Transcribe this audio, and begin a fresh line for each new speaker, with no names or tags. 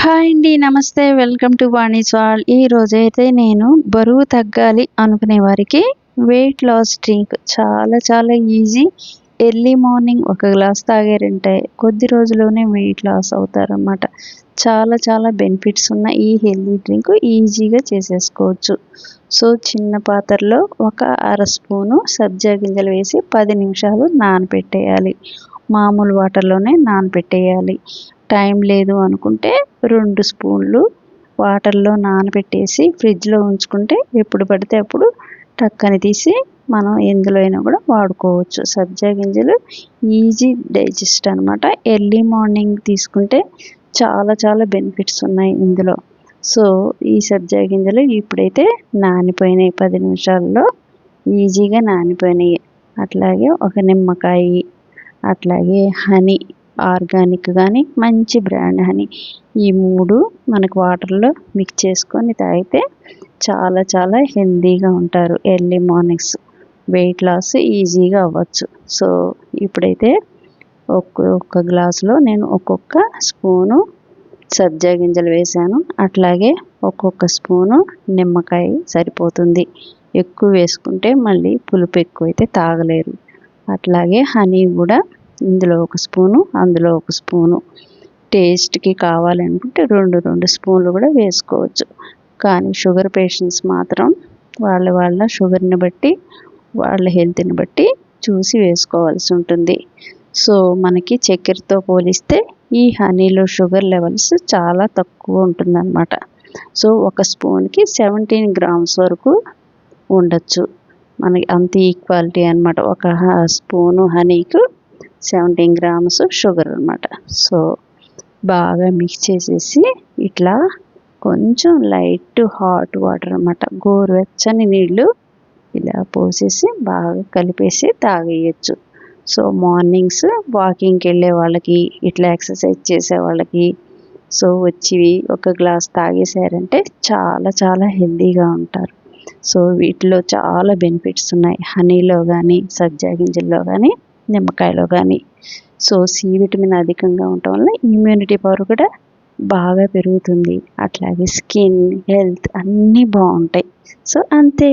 Hi అండి, నమస్తే. Welcome to Vani's world. ఈ రోజైతే నేను బరువు తగ్గాలి అనుకునే వారికి వెయిట్ లాస్ డ్రింక్ చాలా చాలా ఈజీ. ఎర్లీ మార్నింగ్ ఒక గ్లాస్ తాగారంటే కొద్ది రోజుల్లోనే వెయిట్ లాస్ అవుతారన్నమాట. చాలా చాలా బెనిఫిట్స్ ఉన్న ఈ హెల్తీ డ్రింక్ ఈజీగా చేసేసుకోవచ్చు. సో చిన్న పాత్రలో ఒక అర స్పూను సబ్జా గింజలు వేసి 10 నిమిషాలు నానబెట్టేయాలి. మామూలు వాటర్లోనే నానబెట్టేయాలి. టైం లేదు అనుకుంటే 2 స్పూన్లు వాటర్లో నానబెట్టేసి ఫ్రిడ్జ్లో ఉంచుకుంటే ఎప్పుడు పడితే అప్పుడు టక్కని తీసి మనం ఎందులో అయినా కూడా వాడుకోవచ్చు. సబ్జా గింజలు ఈజీ డైజెస్ట్ అనమాట. ఎర్లీ మార్నింగ్ తీసుకుంటే చాలా చాలా బెనిఫిట్స్ ఉన్నాయి ఇందులో. సో ఈ సబ్జా గింజలు ఇప్పుడైతే నానిపోయినాయి, 10 నిమిషాల్లో ఈజీగా నానిపోయినాయి. అట్లాగే ఒక నిమ్మకాయ, అట్లాగే హనీ, ఆర్గానిక్ కానీ మంచి బ్రాండ్ హనీ, ఈ 3 మనకు వాటర్లో మిక్స్ చేసుకొని తాగితే చాలా చాలా హెల్తీగా ఉంటారు. ఎర్లీ మార్నింగ్స్ వెయిట్ లాస్ ఈజీగా అవ్వచ్చు. సో ఇప్పుడైతే ఒక్కొక్క గ్లాసులో నేను ఒక్కొక్క స్పూను సబ్జా గింజలు వేసాను. అట్లాగే ఒక్కొక్క స్పూను నిమ్మకాయ సరిపోతుంది. ఎక్కువ వేసుకుంటే మళ్ళీ పులుపు ఎక్కువైతే తాగలేరు. అట్లాగే హనీ కూడా ఇందులో ఒక స్పూను, అందులో ఒక స్పూను. టేస్ట్కి కావాలనుకుంటే 2 స్పూన్లు కూడా వేసుకోవచ్చు. కానీ షుగర్ పేషెంట్స్ మాత్రం వాళ్ళ షుగర్ని బట్టి, వాళ్ళ హెల్త్ని బట్టి చూసి వేసుకోవాల్సి ఉంటుంది. సో మనకి చక్కెరతో పోలిస్తే ఈ హనీలో షుగర్ లెవెల్స్ చాలా తక్కువ ఉంటుందన్నమాట. సో ఒక స్పూన్కి 17 గ్రామ్స్ వరకు ఉండొచ్చు. మనకి అంత ఈక్వాలిటీ అనమాట. ఒక స్పూను హనీకు 17 గ్రామ్స్ షుగర్ అనమాట. సో బాగా మిక్స్ చేసేసి ఇట్లా కొంచెం లైట్ హాట్ వాటర్ అనమాట, గోరువెచ్చని నీళ్ళు ఇలా పోసేసి బాగా కలిపేసి తాగేయచ్చు. సో మార్నింగ్స్ వాకింగ్కి వెళ్ళే వాళ్ళకి, ఇట్లా ఎక్సర్సైజ్ చేసే వాళ్ళకి సో వచ్చి ఒక గ్లాస్ తాగేసారంటే చాలా చాలా హెల్తీగా ఉంటారు. సో వీటిలో చాలా బెనిఫిట్స్ ఉన్నాయి, హనీలో కానీ, సబ్జా గింజల్లో కానీ, నిమ్మకాయలో కానీ. సో సి విటమిన్ అధికంగా ఉండటం వల్ల ఇమ్యూనిటీ పవర్ కూడా బాగా పెరుగుతుంది. అట్లాగే స్కిన్ హెల్త్ అన్నీ బాగుంటాయి. సో అంతే.